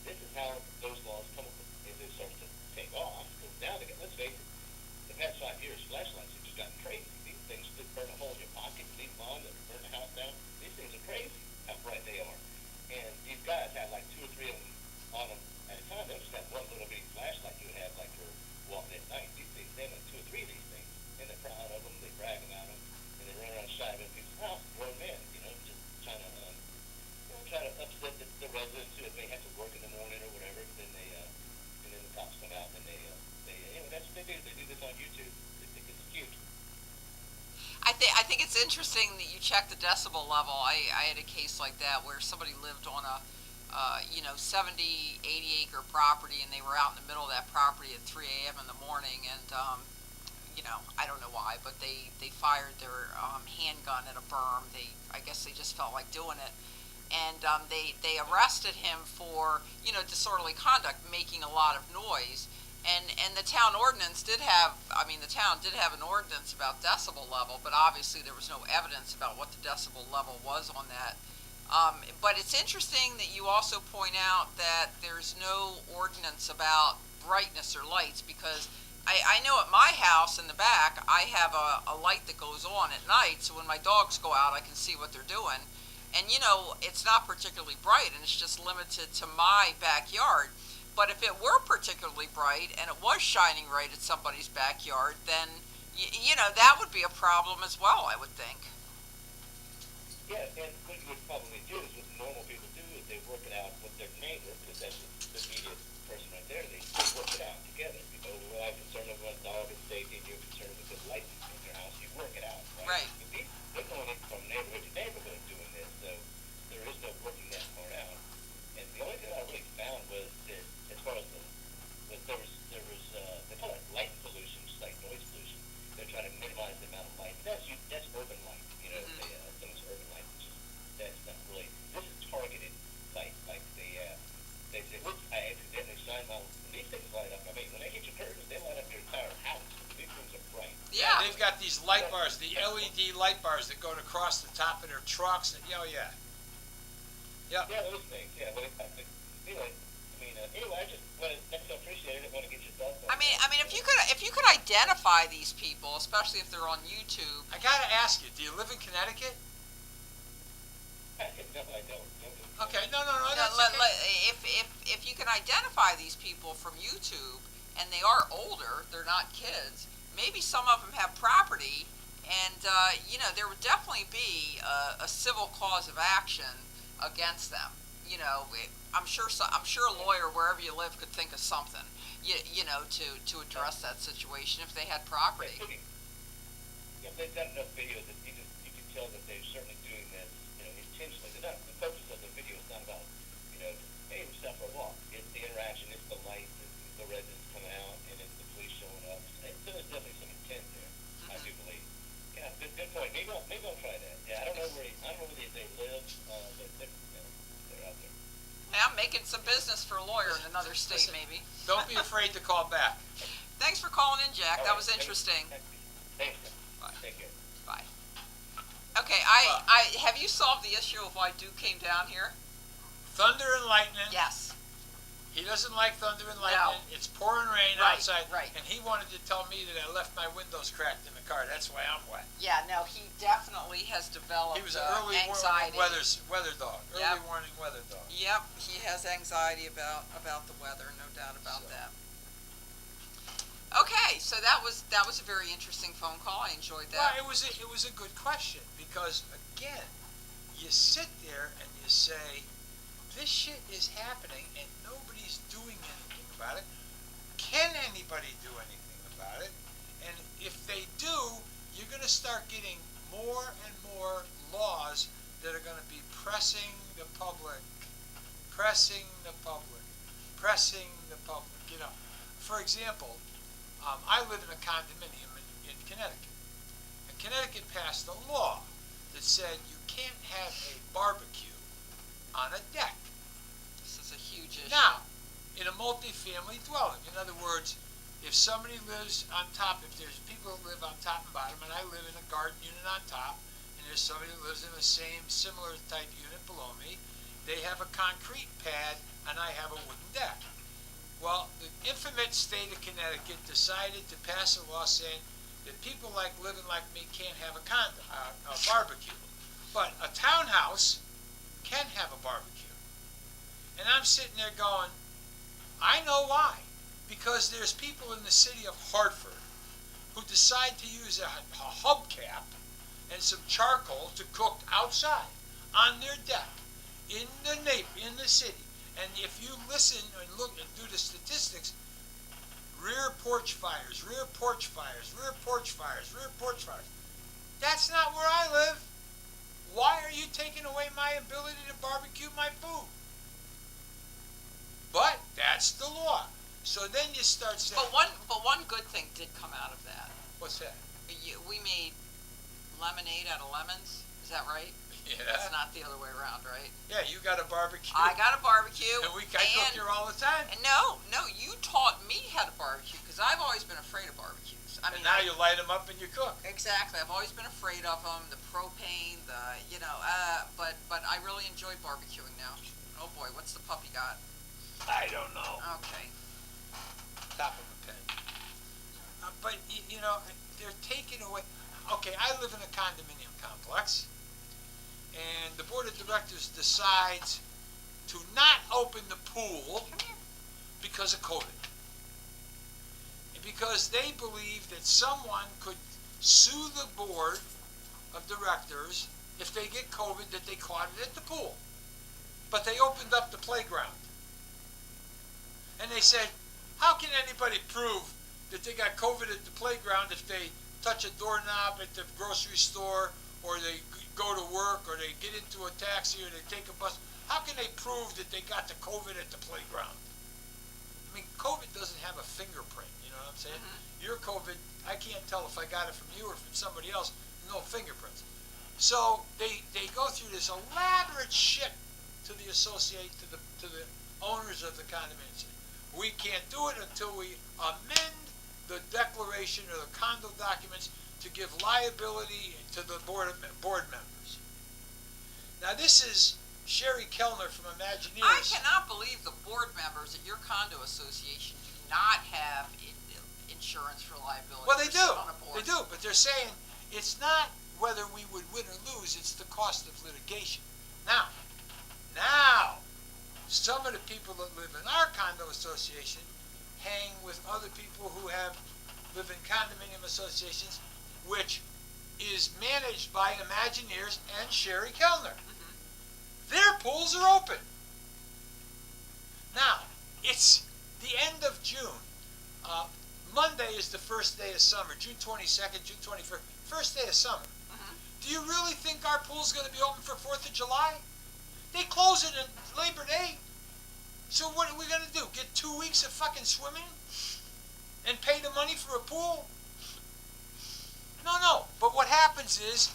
this is how those laws come up as it starts to take off. think it's interesting that you check the decibel level. I had a case like that where somebody lived on a 70, 80 acre property, and they were out in the middle of that property at 3 a.m. in the morning, and I don't know why, but they fired their handgun at a berm. I guess they just felt like doing it, and they arrested him for disorderly conduct, making a lot of noise. And the town ordinance did have, the town did have an ordinance about decibel level, but obviously there was no evidence about what the decibel level was on that. But it's interesting that you also point out that there's no ordinance about brightness or lights, because I know at my house in the back, I have a light that goes on at night, so when my dogs go out, I can see what they're doing. And it's not particularly bright, and it's just limited to my backyard. But if it were particularly bright and it was shining right at somebody's backyard, then that would be a problem as well, I would think. Yeah, and what you would probably do is what normal people do is they work it out with their neighbor, because that's the immediate person right there. They work it out together. Well, I'm concerned about dog and safety, and you're concerned with the lights in your house. You work it out, right? Right. But they're going in from neighborhood to neighborhood doing this, so there is no working that far out. And the only thing I really found was that as far as there was they call it light pollution, just like noise pollution. They're trying to minimize the amount of light. That's urban light, someone's urban light, which is that's not really. This is targeted light, like they say, "Whoops, I accidentally shined my." These things light up. When they hit your curtains, they light up your entire house. These things are bright. Yeah. They've got these light bars, the LED light bars that go across the top of their trucks. Yeah, Yeah, those things. Yeah. Anyway, I just wanted to appreciate it. I want to get your thoughts on If you could identify these people, especially if they're on YouTube. I gotta ask you, do you live in Connecticut? No, I don't. Okay, no, that's okay. If you can identify these people from YouTube, and they are older, they're not kids, maybe some of them have property, and there would definitely be a civil cause of action against them. I'm sure a lawyer wherever you live could think of something, to address that situation if they had property. Yeah, they've got enough video that you can tell that they're certainly doing this, intentionally. The purpose of the video is not about, hey, we're just out for a walk. It's the interaction, it's the lights, it's the residents coming out, and it's the police showing up. There's definitely some intent there, I do believe. Yeah, good point. Maybe I'll try that. Yeah, I don't know where they live, but they're out there. Yeah, I'm making some business for a lawyer in another state, Listen, maybe. Don't be afraid to call back. Thanks for calling in, Jack. All That right, was interesting. Thanks. Bye. Take care. Bye. Okay, I have you solved the issue of why Duke came down here? Thunder and lightning. Yes. He doesn't like thunder and lightning. No. It's pouring rain Right, outside. right. And he wanted to tell me that I left my windows cracked in the car. That's why I'm wet. Yeah, no, he definitely has developed He was an early anxiety. warning weather dog. Yep. Early warning weather dog. Yep, he has anxiety about the weather, no doubt about that. Okay, so that was a very interesting phone call. I enjoyed that. Well, it was a good question, because again, you sit there and you say, this shit is happening and nobody's doing anything about it. Can anybody do anything about it? And if they do, you're going to start getting more and more laws that are going to be pressing the public. For example, I live in a condominium in Connecticut. And Connecticut passed a law that said you can't have a barbecue on a deck. This is a huge issue. Now, in a multi-family dwelling, in other words, if somebody lives on top, if there's people who live on top and bottom, and I live in a garden unit on top, and there's somebody who lives in the same similar type unit below me, they have a concrete pad and I have a wooden deck. Well, the infamous state of Connecticut decided to pass a law saying that people living like me can't have a barbecue. But a townhouse can have a barbecue. And I'm sitting there going, I know why. Because there's people in the city of Hartford who decide to use a hubcap and some charcoal to cook outside on their deck in the city. And if you listen and look and do the statistics, rear porch fires. That's not where I live. Why are you taking away my ability to barbecue my food? But that's the law. So then you start saying, But one good thing did come out of that. what's that? We made lemonade out of lemons. Is that right? Yeah. It's not the other way around, right? Yeah, you got a barbecue. I got a barbecue. And I cook here all the time. And no, you taught me how to barbecue because I've always been afraid of barbecues. I mean, And now you light them up and you cook. exactly. I've always been afraid of them, the propane, but I really enjoy barbecuing now. Oh boy, what's the puppy got? I don't know. Okay. Top of a pen. But, you know, they're taking away. Okay, I live in a condominium complex, and the board of directors decides to not open the pool Come here. because of COVID. And because they believe that someone could sue the board of directors if they get COVID that they caught it at the pool. But they opened up the playground. And they said, how can anybody prove that they got COVID at the playground if they touch a doorknob at the grocery store, or they go to work, or they get into a taxi, or they take a bus? How can they prove that they got the COVID at the playground? I mean, COVID doesn't have a fingerprint, you know what I'm saying? Mm-hmm. Your COVID, I can't tell if I got it from you or from somebody else, no fingerprints. So they go through this elaborate shit to the owners of the condominium. We can't do it until we amend the declaration or the condo documents to give liability to the board members. Now this is Sherry Kellner from Imagineers. I cannot believe the board members at your condo association do not have insurance for liability. Well, they to do. sit on a board. They do, but they're saying it's not whether we would win or lose, it's the cost of litigation. Now, some of the people that live in our condo association hang with other people who live in condominium associations, which is managed by Imagineers and Sherry Kellner. Their pools are open. Now, it's the end of June. Monday is the first day of summer, June 22nd, June 21st, first day of summer. Do you really think our pool's going to be open for 4th of July? They close it on Labor Day. So what are we going to do? Get 2 weeks of fucking swimming? And pay the money for a pool? No. But what happens is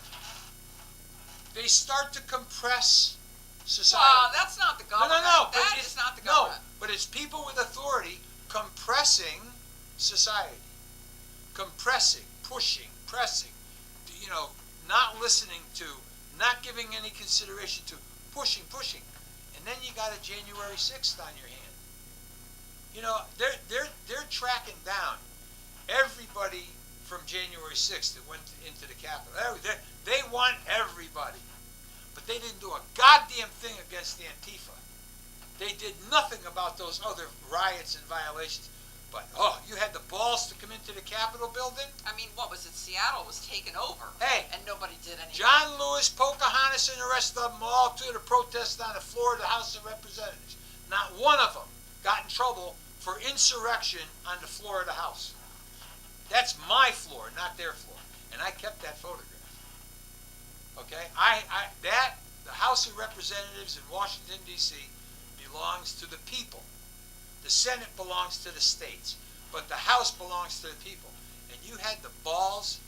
they start to compress society. Well, that's not the government. No. That is not the government. No, but it's people with authority compressing society. Compressing, pushing, pressing. You know, not listening to, not giving any consideration to, pushing. And then you got a January 6th on your hand. You know, they're tracking down everybody from January 6th that went into the Capitol. They want everybody. But they didn't do a goddamn thing against Antifa. They did nothing about those other riots and violations. But, you had the balls to come into the Capitol building? I mean, what was it? Seattle was taken over. Hey, and nobody did anything. John Lewis, Pocahontas, and the rest of them all to the protest on the floor of the House of Representatives. Not one of them got in trouble for insurrection on the floor of the House. That's my floor, not their floor. And I kept that photograph. Okay? The House of Representatives in Washington, D.C. belongs to the people. The Senate belongs to the states. But the House belongs to the people. And you had the balls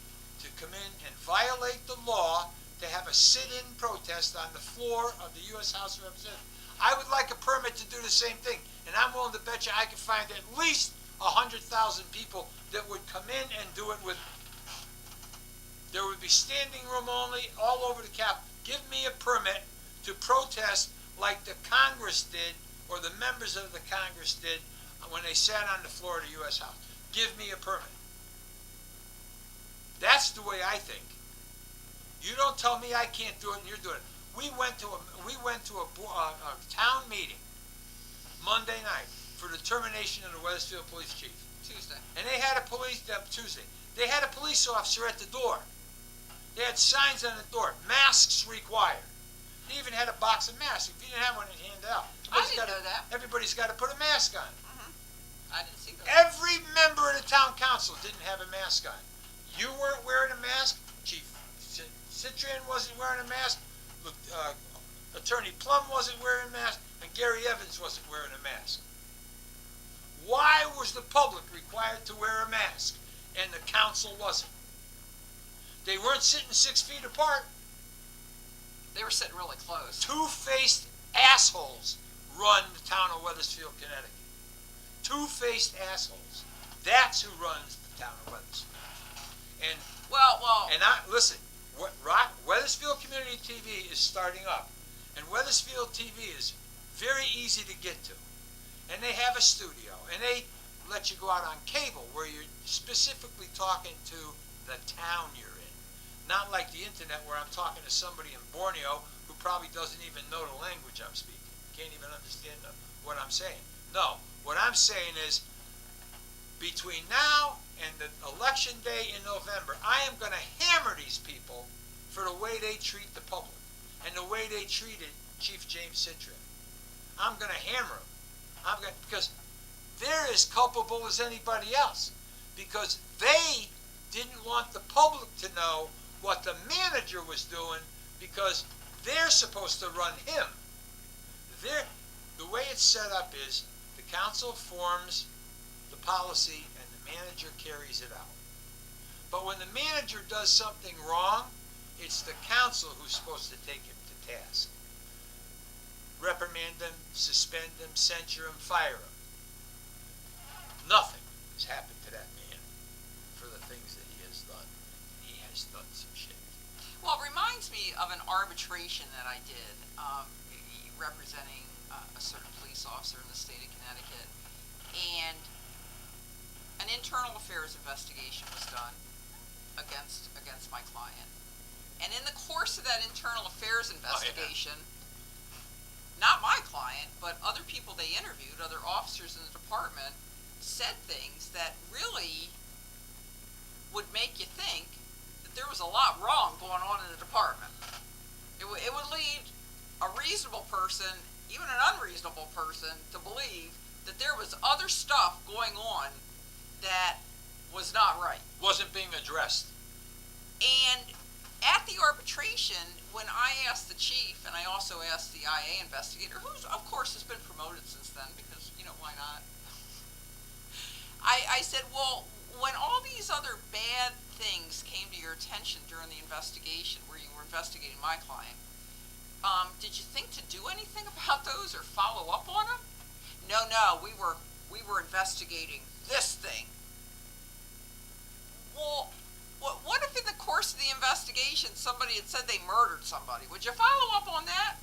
to come in and violate the law to have a sit-in protest on the floor of the U.S. House of Representatives. I would like a permit to do the same thing. And I'm willing to bet you I could find at least 100,000 people that would come in and do it with. There would be standing room only all over the Capitol. Give me a permit to protest like the Congress did, or the members of the Congress did when they sat on the floor of the U.S. House. Give me a permit. That's the way I think. You don't tell me I can't do it, and you're doing it. We went to a town meeting Monday night for the termination of the Wethersfield police chief. Tuesday. And they had a Tuesday. They had a police officer at the door. They had signs on the door. Masks required. They even had a box of masks. If you didn't have one, they handed out. I didn't know that. Everybody's got to put a mask on. I didn't see that. Every member of the town council didn't have a mask on. You weren't wearing a mask, chief Citron wasn't wearing a mask, Attorney Plum wasn't wearing a mask, and Gary Evans wasn't wearing a mask. Why was the public required to wear a mask and the council wasn't? They weren't sitting 6 feet apart. They were sitting really close. Two-faced assholes run the town of Wethersfield, Connecticut. Two-faced assholes. That's who runs the town of Wethersfield. And listen, Wethersfield Community TV is starting up, and Wethersfield TV is very easy to get to, and they have a studio, and they let you go out on cable where you're specifically talking to the town you're in, not like the internet where I'm talking to somebody in Borneo who probably doesn't even know the language I'm speaking, can't even understand what I'm saying. No, what I'm saying is, between now and the election day in November, I am going to hammer these people for the way they treat the public and the way they treated Chief James Citron. I'm going to hammer them. Because they're as culpable as anybody else. Because they didn't want the public to know what the manager was doing because they're supposed to run him. The way it's set up is the council forms the policy and the manager carries it out. But when the manager does something wrong, it's the council who's supposed to take him to task. Reprimand him, suspend him, censure him, fire him. Nothing has happened to that man for the things that he has done. He has done some shit. Well, it reminds me of an arbitration that I did representing a certain police officer in the state of Connecticut. And an internal affairs investigation was done against my client. And in the course of that internal affairs investigation, not my client, but other people they interviewed, other officers in the department, said things that really would make you think that there was a lot wrong going on in the department. It would lead a reasonable person, even an unreasonable person, to believe that there was other stuff going on that was not right. Wasn't being addressed. And at the arbitration, when I asked the chief, and I also asked the IA investigator, who of course has been promoted since then, because, why not? I said, well, when all these other bad things came to your attention during the investigation, where you were investigating my client, did you think to do anything about those or follow up on them? No, we were investigating this thing. Well, what if in the course of the investigation somebody had said they murdered somebody? Would you follow up on that?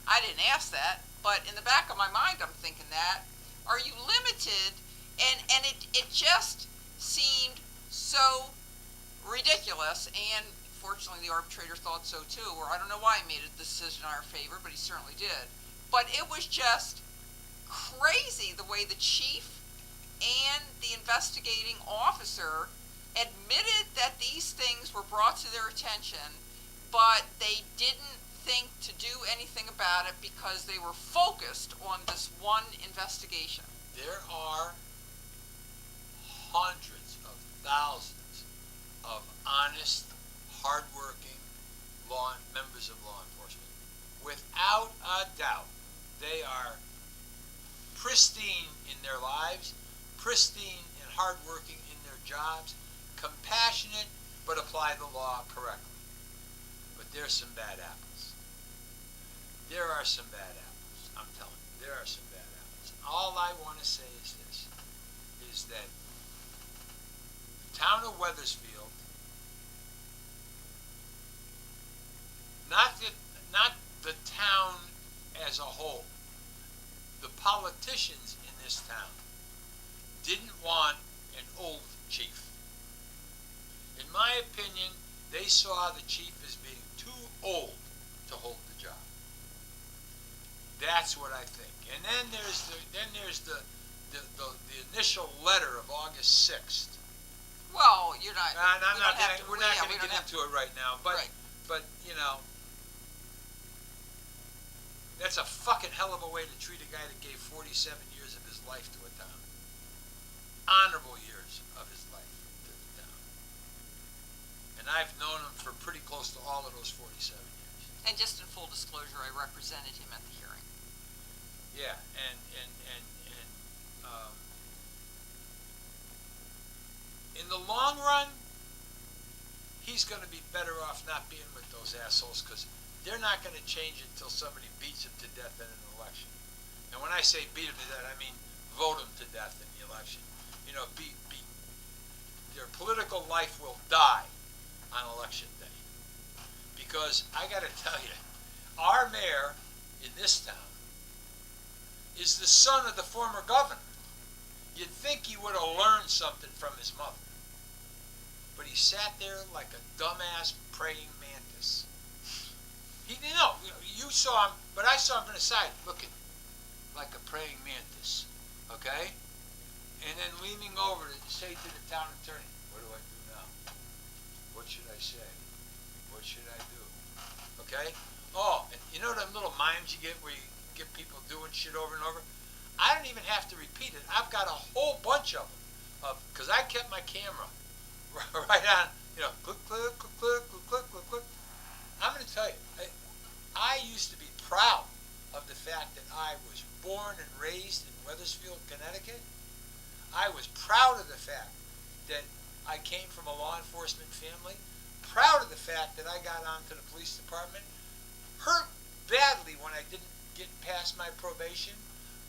I didn't ask that, but in the back of my mind I'm thinking that. Are you limited? And it just seemed so ridiculous, and fortunately the arbitrator thought so too, or I don't know why he made a decision in our favor, but he certainly did. But it was just crazy the way the chief and the investigating officer admitted that these things were brought to their attention, but they didn't think to do anything about it because they were focused on this one investigation. There are hundreds of thousands of honest, hardworking members of law enforcement. Without a doubt, they are pristine in their lives, pristine and hardworking in their jobs, compassionate, but apply the law correctly. But there's some bad apples. There are some bad apples. I'm telling you, there are some bad apples. All I want to say is this, is that the town of Wethersfield, not the town as a whole, the politicians in this town didn't want an old chief. In my opinion, they saw the chief as being too old to hold the job. That's what I think. And then there's the initial letter of August 6th. Well, you're not. We're not going to get into it right now. But right. but that's a fucking hell of a way to treat a guy that gave 47 years of his life to a town. Honorable years of his life to the town. And I've known him for pretty close to all of those 47 years. And just in full disclosure, I represented him at the hearing. Yeah, in the long run, he's going to be better off not being with those assholes, because they're not going to change it until somebody beats him to death in an election. And when I say beat him to death, I mean vote him to death in the election. You know, their political life will die on election day. Because I got to tell you, our mayor in this town is the son of the former governor. You'd think he would have learned something from his mother. But he sat there like a dumbass praying mantis. You saw him, but I saw him from the side, looking like a praying mantis, okay? And then leaning over to say to the town attorney, what do I do now? What should I say? What should I do? Okay? Oh, and you know them little mimes you get where you get people doing shit over and over? I don't even have to repeat it. I've got a whole bunch of them, because I kept my camera right on, click, click, click, click, click, click, click. I'm going to tell you, I used to be proud of the fact that I was born and raised in Wethersfield, Connecticut. I was proud of the fact that I came from a law enforcement family. Proud of the fact that I got onto the police department. Hurt badly when I didn't get past my probation,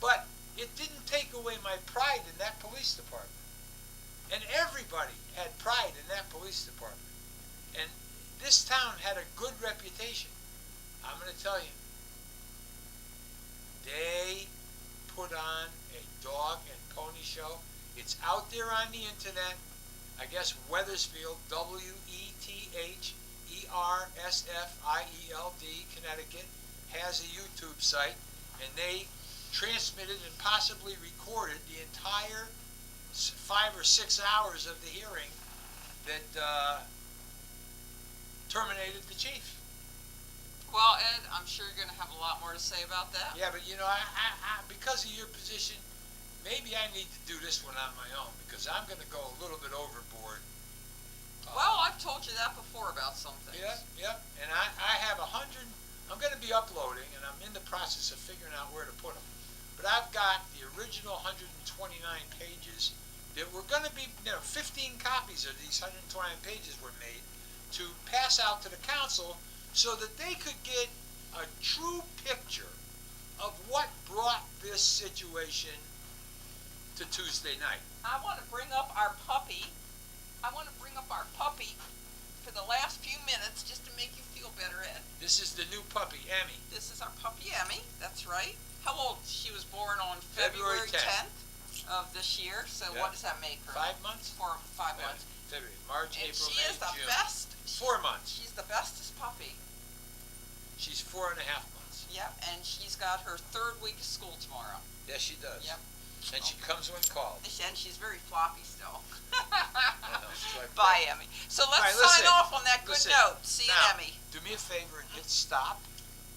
but it didn't take away my pride in that police department. And everybody had pride in that police department. And this town had a good reputation. I'm going to tell you, they put on a dog and pony show. It's out there on the internet. I guess Wethersfield, Wethersfield, Connecticut, has a YouTube site, and they transmitted and possibly recorded the entire 5 or 6 hours of the hearing that terminated the chief. Well, Ed, I'm sure you're going to have a lot more to say about that. Yeah, but I, because of your position, maybe I need to do this one on my own, because I'm going to go a little bit overboard. Well, I've told you that before about some things. Yeah, and I have 100, I'm going to be uploading, and I'm in the process of figuring out where to put them. But I've got the original 129 pages that were going to be, 15 copies of these 129 pages were made to pass out to the council so that they could get a true picture of what brought this situation to Tuesday night. I want to bring up our puppy. For the last few minutes, just to make you feel better, Ed. This is the new puppy, Emmy. This is our puppy, Emmy. That's right. How old? She was born on February 10th of this year. So Yeah. What does that make her? 5 months? 5 months. February, March, And April, she May, is the June. best. 4 months. She's the bestest puppy. She's 4.5 months. Yep, and she's got her 3rd week of school tomorrow. Yes, she does. Yep. And she comes when called. And she's very floppy still. Like Bye, Emmy. So let's All right, sign listen. off on that good Listen. note. See you, Now, Emmy. do me a favor and hit stop.